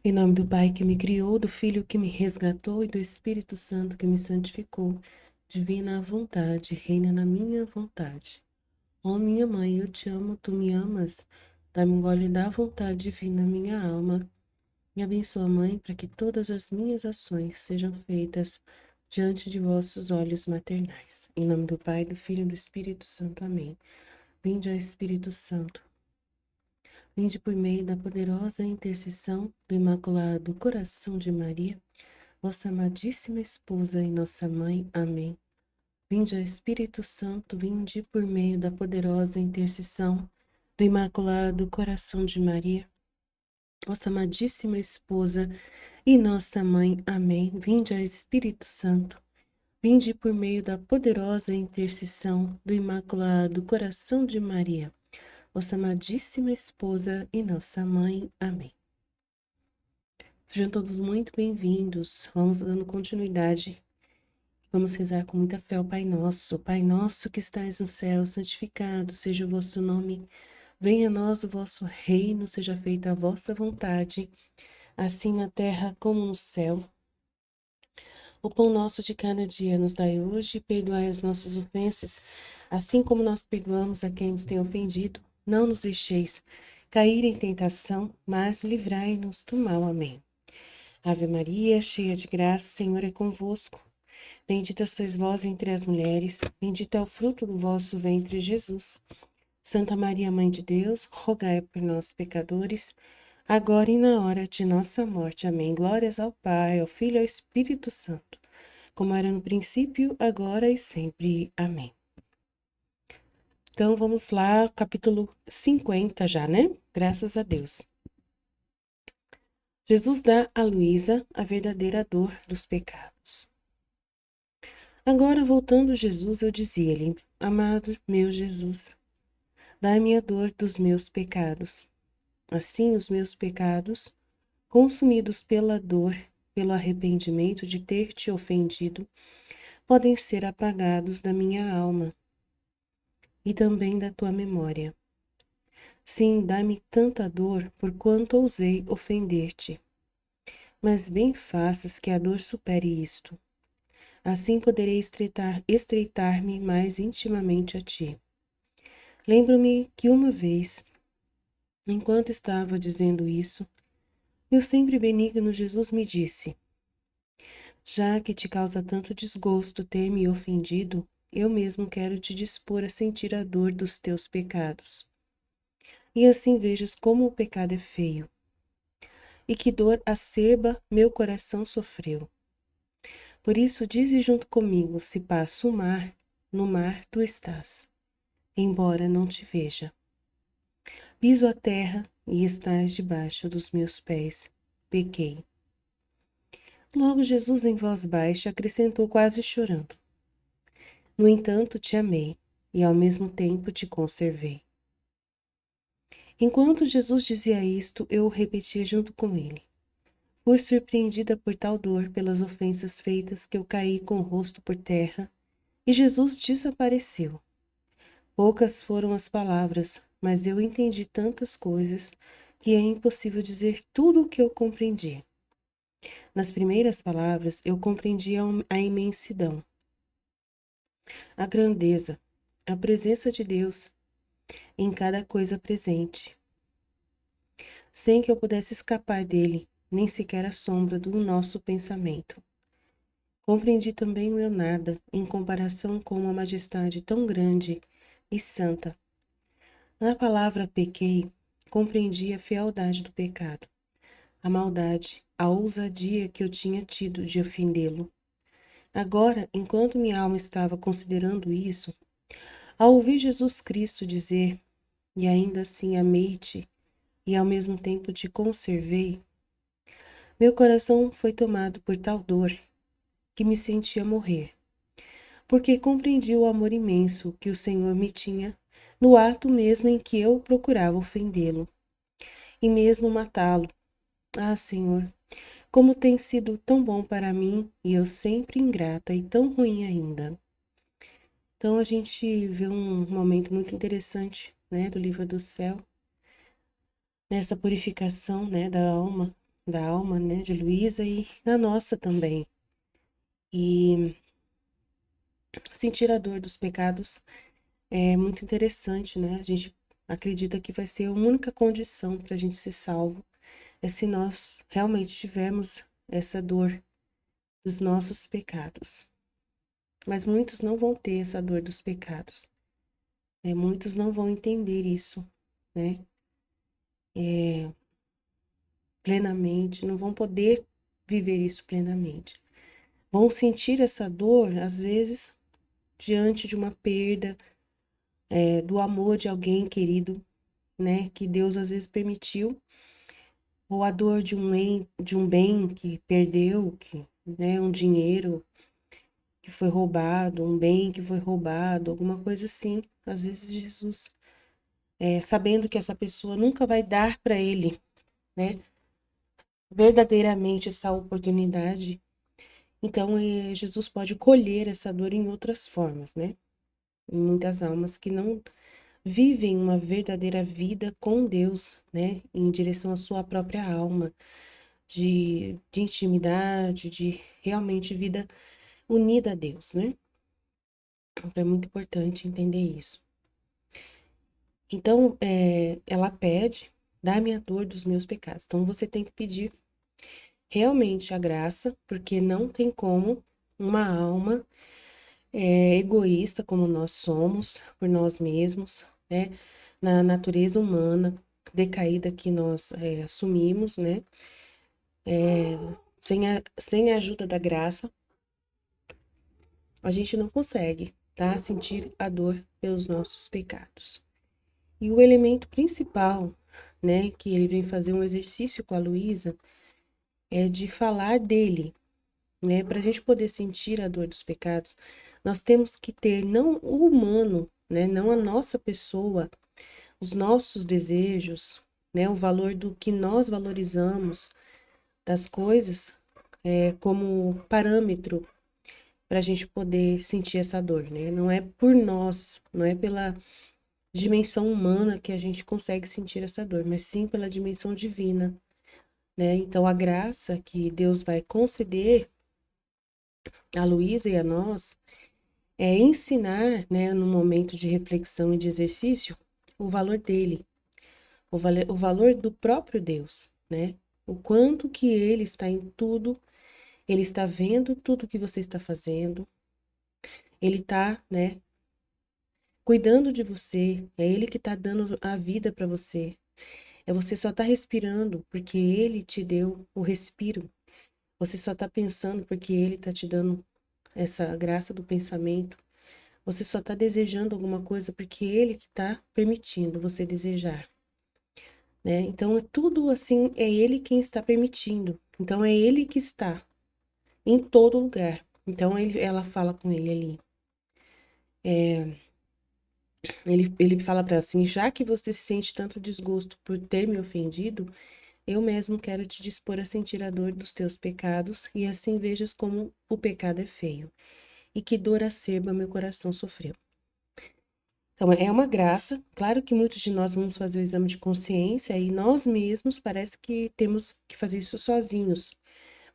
Em nome do Pai que me criou, do Filho que me resgatou e do Espírito Santo que me santificou. Divina vontade, reina na minha vontade. Ó minha mãe, eu te amo, tu me amas. Dá-me um gole da vontade divina, minha alma. Me abençoa, Mãe, para que todas as minhas ações sejam feitas diante de vossos olhos maternais. Em nome do Pai, do Filho e do Espírito Santo. Amém. Vinde, ó Espírito Santo. Vinde por meio da poderosa intercessão do Imaculado Coração de Maria, vossa amadíssima esposa e nossa mãe. Amém. Vinde, ó Espírito Santo, vinde por meio da poderosa intercessão do Imaculado Coração de Maria, vossa amadíssima esposa e nossa mãe. Amém. Vinde, ó Espírito Santo, vinde por meio da poderosa intercessão do Imaculado Coração de Maria, vossa amadíssima esposa e nossa mãe. Amém. Sejam todos muito bem-vindos. Vamos dando continuidade. Vamos rezar com muita fé ao Pai Nosso. Pai nosso que estais no céu, santificado seja o vosso nome. Venha a nós o vosso reino, seja feita a vossa vontade, assim na terra como no céu. O pão nosso de cada dia nos dai hoje, perdoai as nossas ofensas, assim como nós perdoamos a quem nos tem ofendido. Não nos deixeis cair em tentação, mas livrai-nos do mal. Amém. Ave Maria, cheia de graça, o Senhor é convosco. Bendita sois vós entre as mulheres, bendito é o fruto do vosso ventre, Jesus. Santa Maria, Mãe de Deus, rogai por nós, pecadores, agora e na hora de nossa morte. Amém. Glórias ao Pai, ao Filho e ao Espírito Santo, como era no princípio, agora e sempre. Amém. Então, vamos lá, capítulo 50 já, né? Graças a Deus. Jesus dá a Luísa a verdadeira dor dos pecados. Agora, voltando Jesus, eu dizia-lhe: Amado meu Jesus, dai-me a dor dos meus pecados. Assim, os meus pecados, consumidos pela dor, pelo arrependimento de ter te ofendido, podem ser apagados da minha alma e também da tua memória. Sim, dá-me tanta dor por quanto ousei ofender-te. Mas bem faças que a dor supere isto. Assim poderei estreitar-me mais intimamente a ti. Lembro-me que uma vez, enquanto estava dizendo isso, meu sempre benigno Jesus me disse: Já que te causa tanto desgosto ter me ofendido, eu mesmo quero te dispor a sentir a dor dos teus pecados. E assim vejas como o pecado é feio, e que dor acerba meu coração sofreu. Por isso, dize junto comigo: se passo o mar, no mar tu estás, embora não te veja. Piso a terra e estás debaixo dos meus pés. Pequei. Logo Jesus, em voz baixa, acrescentou quase chorando: No entanto, te amei e ao mesmo tempo te conservei. Enquanto Jesus dizia isto, eu o repetia junto com ele. Fui surpreendida por tal dor, pelas ofensas feitas, que eu caí com o rosto por terra, e Jesus desapareceu. Poucas foram as palavras, mas eu entendi tantas coisas que é impossível dizer tudo o que eu compreendi. Nas primeiras palavras, eu compreendi a imensidão, a grandeza, a presença de Deus em cada coisa presente, sem que eu pudesse escapar dele, nem sequer a sombra do nosso pensamento. Compreendi também o meu nada, em comparação com uma majestade tão grande e santa. Na palavra pequei, compreendi a fealdade do pecado, a maldade, a ousadia que eu tinha tido de ofendê-lo. Agora, enquanto minha alma estava considerando isso, ao ouvir Jesus Cristo dizer: E ainda assim amei-te, e ao mesmo tempo te conservei, meu coração foi tomado por tal dor que me sentia morrer, porque compreendi o amor imenso que o Senhor me tinha no ato mesmo em que eu procurava ofendê-lo, e mesmo matá-lo. Ah, Senhor, como tem sido tão bom para mim, e eu sempre ingrata e tão ruim ainda. Então a gente vê um momento muito interessante, né, do livro do céu, nessa purificação, né, da alma, da alma, né, de Luísa e na nossa também. E sentir a dor dos pecados é muito interessante, né? A gente acredita que vai ser a única condição para a gente ser salvo, é se nós realmente tivermos essa dor dos nossos pecados. Mas muitos não vão ter essa dor dos pecados, né? Muitos não vão entender isso, né? Plenamente, não vão poder viver isso plenamente. Vão sentir essa dor, às vezes, diante de uma perda, do amor de alguém querido, né? Que Deus às vezes permitiu, ou a dor de um bem que perdeu, né? Um dinheiro que foi roubado, um bem que foi roubado, alguma coisa assim. Às vezes Jesus, sabendo que essa pessoa nunca vai dar para ele, né? Verdadeiramente essa oportunidade. Então, Jesus pode colher essa dor em outras formas, né? Em muitas almas que não vivem uma verdadeira vida com Deus, né? Em direção à sua própria alma, de intimidade, de realmente vida unida a Deus, né? Então, é muito importante entender isso. Então, ela pede, dá-me a dor dos meus pecados. Então, você tem que pedir realmente a graça, porque não tem como uma alma egoísta como nós somos, por nós mesmos, né? Na natureza humana decaída que nós assumimos, né? Sem a ajuda da graça, a gente não consegue, tá? Sentir a dor pelos nossos pecados. E o elemento principal, né, que ele vem fazer um exercício com a Luísa, é de falar dele, né? Para a gente poder sentir a dor dos pecados, nós temos que ter não o humano, né? Não a nossa pessoa, os nossos desejos, né? O valor do que nós valorizamos das coisas como parâmetro para a gente poder sentir essa dor, né? Não é por nós, não é pela dimensão humana que a gente consegue sentir essa dor, mas sim pela dimensão divina, né? Então a graça que Deus vai conceder a Luísa e a nós é ensinar, né, no momento de reflexão e de exercício, o valor dele, o valor do próprio Deus, né? O quanto que ele está em tudo, ele está vendo tudo que você está fazendo, ele está, né, cuidando de você, é ele que está dando a vida para você. Você só está respirando porque ele te deu o respiro. Você só está pensando porque ele está te dando essa graça do pensamento. Você só está desejando alguma coisa porque ele que está permitindo você desejar, né? Então, é tudo assim, é ele quem está permitindo. Então, é ele que está em todo lugar. Então, ela fala com ele ali. Ele fala para ela assim, já que você sente tanto desgosto por ter me ofendido, eu mesmo quero te dispor a sentir a dor dos teus pecados e assim vejas como o pecado é feio e que dor acerba meu coração sofreu. Então, é uma graça. Claro que muitos de nós vamos fazer o exame de consciência e nós mesmos parece que temos que fazer isso sozinhos,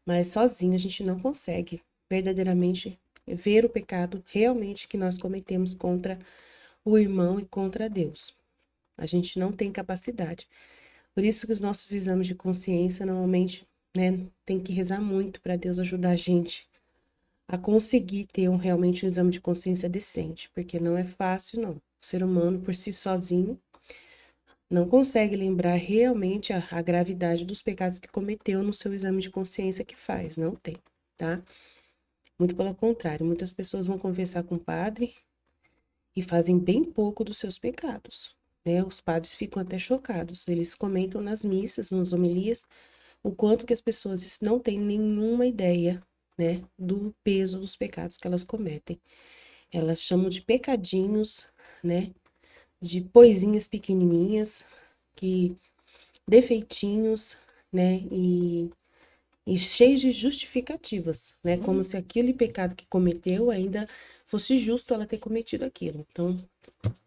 mas sozinho a gente não consegue verdadeiramente ver o pecado realmente que nós cometemos contra o irmão e contra Deus. A gente não tem capacidade. Por isso que os nossos exames de consciência normalmente, né, tem que rezar muito para Deus ajudar a gente a conseguir ter realmente um exame de consciência decente, porque não é fácil, não. O ser humano, por si sozinho, não consegue lembrar realmente a gravidade dos pecados que cometeu no seu exame de consciência que faz, não tem, tá? Muito pelo contrário, muitas pessoas vão conversar com o padre e fazem bem pouco dos seus pecados, né? Os padres ficam até chocados, eles comentam nas missas, nas homilias, o quanto que as pessoas não têm nenhuma ideia, né, do peso dos pecados que elas cometem. Elas chamam de pecadinhos, né, de coisinhas pequenininhas, que defeitinhos, né, e cheios de justificativas, né, como se aquele pecado que cometeu ainda fosse justo ela ter cometido aquilo. Então,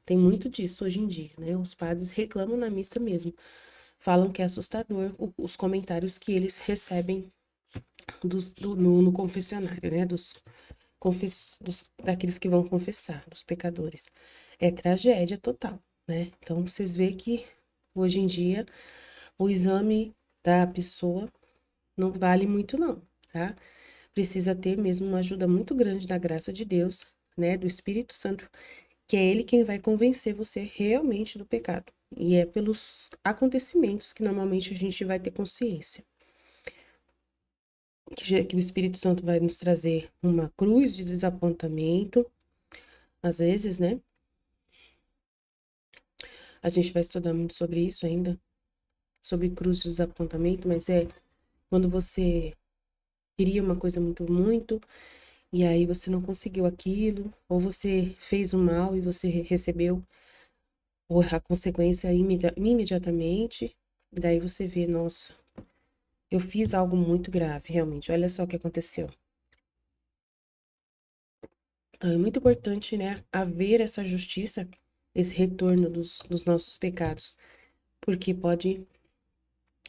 tem muito disso hoje em dia, né, os padres reclamam na missa mesmo. falam que é assustador os comentários que eles recebem no confessionário, né? Daqueles que vão confessar, dos pecadores. É tragédia total, né? Então, vocês veem que hoje em dia o exame da pessoa não vale muito, não, tá? Precisa ter mesmo uma ajuda muito grande da graça de Deus, né? Do Espírito Santo, que é ele quem vai convencer você realmente do pecado. E é pelos acontecimentos que normalmente a gente vai ter consciência. Que o Espírito Santo vai nos trazer uma cruz de desapontamento, às vezes, né? A gente vai estudar muito sobre isso ainda, sobre cruz de desapontamento, mas é quando você queria uma coisa muito, muito, e aí você não conseguiu aquilo, ou você fez o mal e você recebeu a consequência imediatamente, e daí você vê, nossa, eu fiz algo muito grave, realmente, olha só o que aconteceu. Então é muito importante, né, haver essa justiça, esse retorno dos nossos pecados, porque pode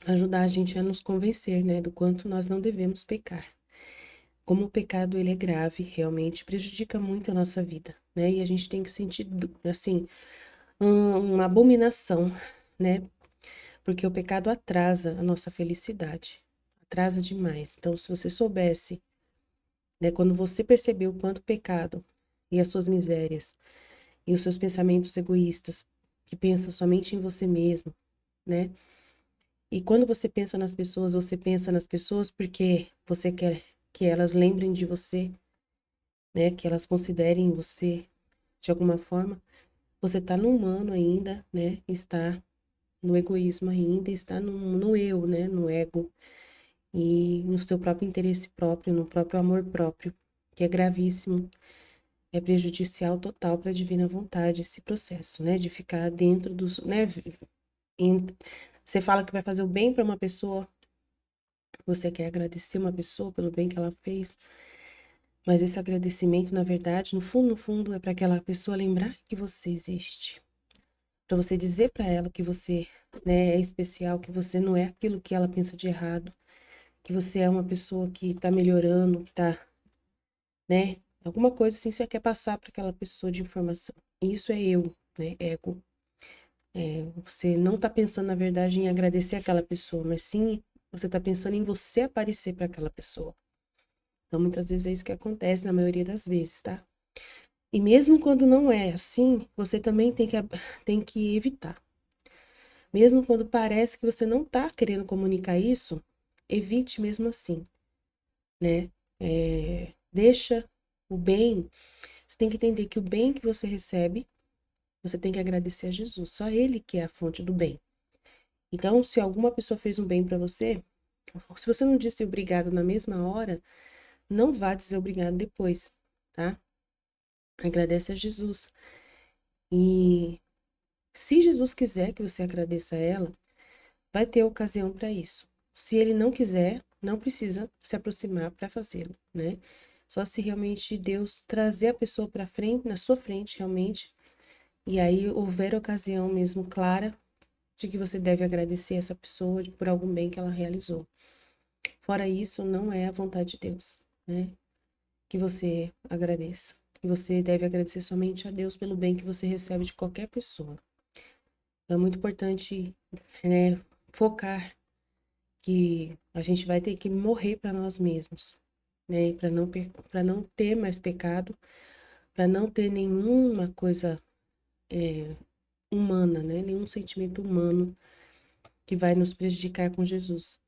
ajudar a gente a nos convencer, né, do quanto nós não devemos pecar. Como o pecado ele é grave, realmente prejudica muito a nossa vida, né? E a gente tem que sentir assim uma abominação, né? Porque o pecado atrasa a nossa felicidade, atrasa demais. Então, se você soubesse, né, quando você percebeu o quanto o pecado e as suas misérias e os seus pensamentos egoístas, que pensa somente em você mesmo, né? E quando você pensa nas pessoas porque você quer que elas lembrem de você, né? Que elas considerem você de alguma forma. Você está no humano ainda, né? Está no egoísmo ainda, está no eu, né? No ego e no seu próprio interesse próprio, no próprio amor próprio, que é gravíssimo, é prejudicial total para a divina vontade esse processo, né? De ficar dentro dos, né? Você fala que vai fazer o bem para uma pessoa, você quer agradecer uma pessoa pelo bem que ela fez, mas esse agradecimento, na verdade, no fundo, é para aquela pessoa lembrar que você existe. Para você dizer para ela que você, né, é especial, que você não é aquilo que ela pensa de errado, que você é uma pessoa que está melhorando, que está, né, alguma coisa assim você quer passar para aquela pessoa de informação. Isso é eu, né, ego. Você não está pensando, na verdade, em agradecer aquela pessoa, mas sim você está pensando em você aparecer para aquela pessoa. Então, muitas vezes é isso que acontece, na maioria das vezes, tá? E mesmo quando não é assim, você também tem que evitar. Mesmo quando parece que você não está querendo comunicar isso, evite mesmo assim, né? Deixa o bem. Você tem que entender que o bem que você recebe, você tem que agradecer a Jesus. Só Ele que é a fonte do bem. Então, se alguma pessoa fez um bem para você, se você não disse obrigado na mesma hora, não vá dizer obrigado depois, tá? Agradece a Jesus. E se Jesus quiser que você agradeça a ela, vai ter ocasião para isso. Se ele não quiser, não precisa se aproximar para fazê-lo, né? Só se realmente Deus trazer a pessoa para frente, na sua frente, realmente, e aí houver ocasião mesmo clara de que você deve agradecer essa pessoa por algum bem que ela realizou. Fora isso, não é a vontade de Deus, né? Que você agradeça. E você deve agradecer somente a Deus pelo bem que você recebe de qualquer pessoa. É muito importante, né, focar que a gente vai ter que morrer para nós mesmos, né? Para não ter mais pecado, para não ter nenhuma coisa humana, né? Nenhum sentimento humano que vai nos prejudicar com Jesus.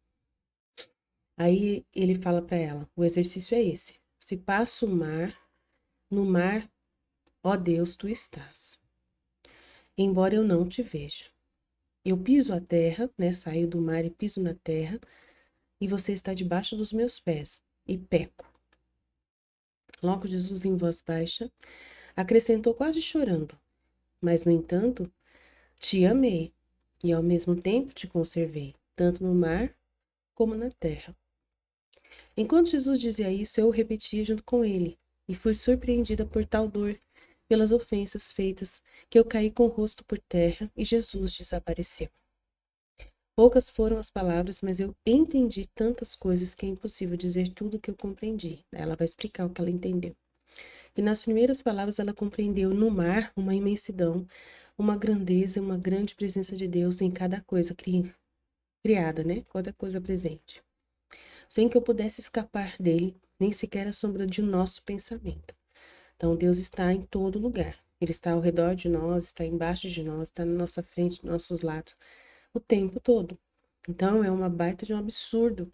Aí ele fala para ela: o exercício é esse. Se passo o mar, no mar, ó Deus, tu estás. Embora eu não te veja. Eu piso a terra, né? Saio do mar e piso na terra, e você está debaixo dos meus pés, e peco. Logo Jesus, em voz baixa, acrescentou quase chorando: mas, no entanto, te amei, e ao mesmo tempo te conservei, tanto no mar como na terra. Enquanto Jesus dizia isso, eu o repetia junto com ele, e fui surpreendida por tal dor, pelas ofensas feitas, que eu caí com o rosto por terra, e Jesus desapareceu. Poucas foram as palavras, mas eu entendi tantas coisas que é impossível dizer tudo o que eu compreendi. Ela vai explicar o que ela entendeu. E nas primeiras palavras ela compreendeu no mar uma imensidão, uma grandeza, uma grande presença de Deus em cada coisa criada, né? Cada coisa presente. Sem que eu pudesse escapar dele, nem sequer a sombra de nosso pensamento. Então Deus está em todo lugar. Ele está ao redor de nós, está embaixo de nós, está na nossa frente, nos nossos lados, o tempo todo. Então é uma baita de um absurdo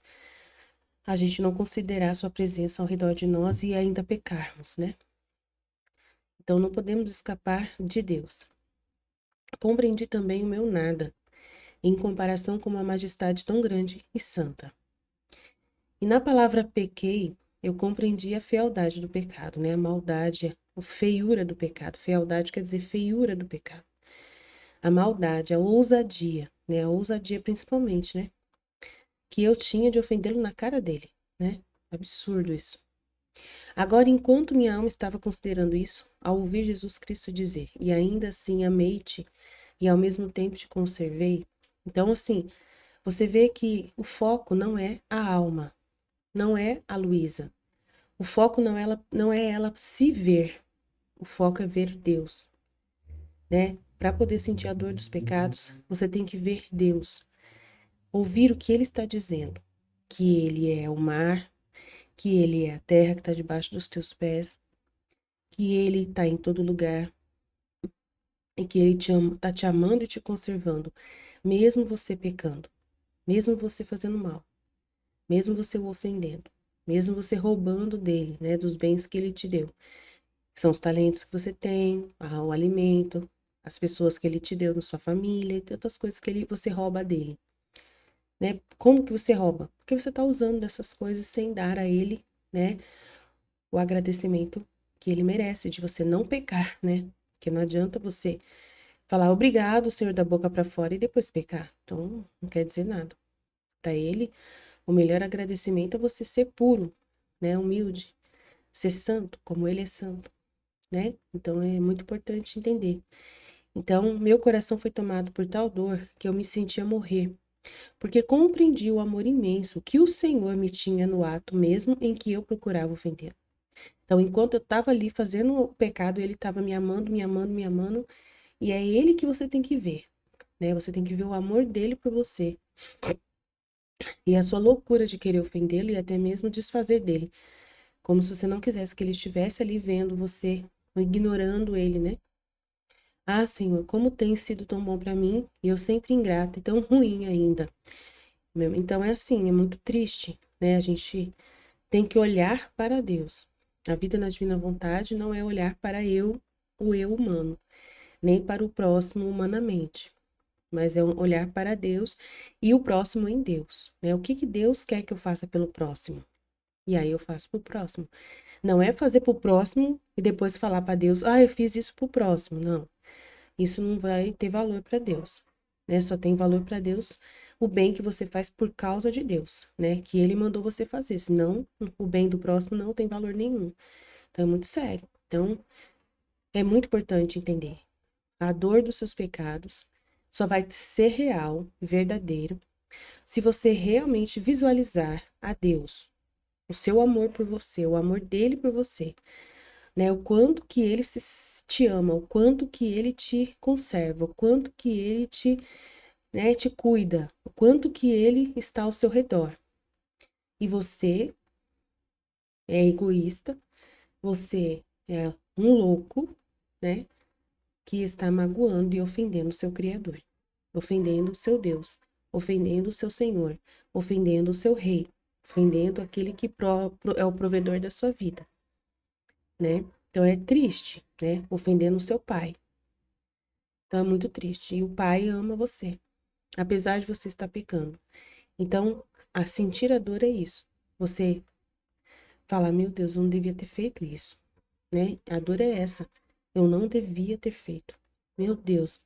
a gente não considerar a sua presença ao redor de nós e ainda pecarmos, né? Então não podemos escapar de Deus. Compreendi também o meu nada, em comparação com uma majestade tão grande e santa. E na palavra pequei, eu compreendi a fealdade do pecado, né? A maldade, a feiura do pecado. Fealdade quer dizer feiura do pecado. A maldade, a ousadia, né? A ousadia principalmente, né? Que eu tinha de ofendê-lo na cara dele, né? Absurdo isso. Agora, enquanto minha alma estava considerando isso, ao ouvir Jesus Cristo dizer, e ainda assim amei-te e ao mesmo tempo te conservei. Então, assim, você vê que o foco não é a alma, não é a Luísa. O foco não é ela se ver, o foco é ver Deus, né? Para poder sentir a dor dos pecados, você tem que ver Deus, ouvir o que Ele está dizendo, que Ele é o mar, que Ele é a terra que está debaixo dos teus pés, que Ele está em todo lugar e que Ele está te amando e te conservando, mesmo você pecando, mesmo você fazendo mal, mesmo você o ofendendo, mesmo você roubando dele, né, dos bens que Ele te deu. São os talentos que você tem, o alimento, as pessoas que Ele te deu na sua família e tantas coisas que você rouba dele. Né? Como que você rouba? Porque você está usando dessas coisas sem dar a Ele, né, o agradecimento que Ele merece, de você não pecar, né? Porque não adianta você falar obrigado, Senhor, da boca para fora e depois pecar. Então, não quer dizer nada. Para Ele, o melhor agradecimento é você ser puro, né? Humilde, ser santo, como Ele é santo, né? Então, é muito importante entender. Então, meu coração foi tomado por tal dor que eu me sentia morrer, porque compreendi o amor imenso que o Senhor me tinha no ato mesmo em que eu procurava ofender. Então, enquanto eu estava ali fazendo o pecado, ele estava me amando, me amando, me amando, e é ele que você tem que ver, né? Você tem que ver o amor dele por você e a sua loucura de querer ofendê-lo e até mesmo desfazer dele, como se você não quisesse que ele estivesse ali vendo você, ou ignorando ele, né? Ah, Senhor, como tem sido tão bom para mim e eu sempre ingrata e tão ruim ainda. Então é assim, é muito triste, né? A gente tem que olhar para Deus. A vida na divina vontade não é olhar para o eu humano, nem para o próximo humanamente, mas é olhar para Deus e o próximo em Deus, né? O que que Deus quer que eu faça pelo próximo? E aí eu faço pro próximo. Não é fazer pro próximo e depois falar para Deus, eu fiz isso pro próximo. Não. Isso não vai ter valor para Deus, né? Só tem valor para Deus o bem que você faz por causa de Deus, né? Que Ele mandou você fazer, senão o bem do próximo não tem valor nenhum. Então é muito sério. Então é muito importante entender. A dor dos seus pecados só vai ser real, verdadeiro, se você realmente visualizar a Deus, o seu amor por você, o amor dele por você, né? O quanto que ele te ama, o quanto que ele te conserva, o quanto que ele te, né, te cuida, o quanto que ele está ao seu redor. E você é egoísta, você é um louco, né, que está magoando e ofendendo o seu Criador, ofendendo o seu Deus, ofendendo o seu Senhor, ofendendo o seu Rei, ofendendo aquele que é o provedor da sua vida, né? Então é triste, né? Ofendendo o seu pai. Então é muito triste. E o pai ama você, apesar de você estar pecando. Então, a sentir a dor é isso. Você fala, meu Deus, eu não devia ter feito isso, né? A dor é essa. Eu não devia ter feito. Meu Deus.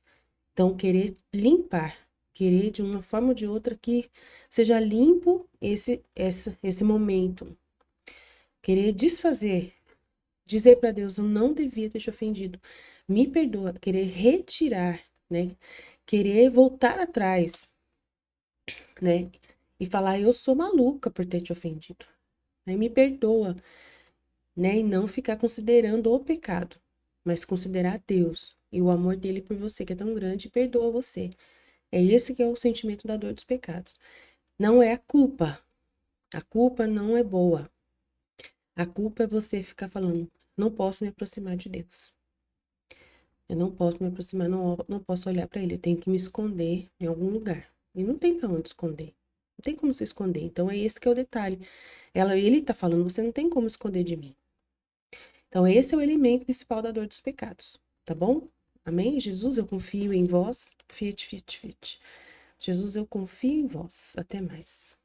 Então, querer limpar, querer de uma forma ou de outra que seja limpo esse momento. Querer desfazer, dizer para Deus, eu não devia ter te ofendido. Me perdoa, querer retirar, né? Querer voltar atrás. né? E falar, eu sou maluca por ter te ofendido. Aí me perdoa, né? E não ficar considerando o pecado, mas considerar Deus e o amor dele por você, que é tão grande, e perdoa você. É esse que é o sentimento da dor dos pecados. Não é a culpa. A culpa não é boa. A culpa é você ficar falando, não posso me aproximar de Deus. Eu não posso me aproximar, não posso olhar para ele, eu tenho que me esconder em algum lugar. E não tem para onde esconder. Não tem como se esconder. Então é esse que é o detalhe. Ele tá falando, você não tem como esconder de mim. Então esse é o elemento principal da dor dos pecados, tá bom? Amém? Jesus, eu confio em vós. Fiat, fiat, fiat. Jesus, eu confio em vós. Até mais.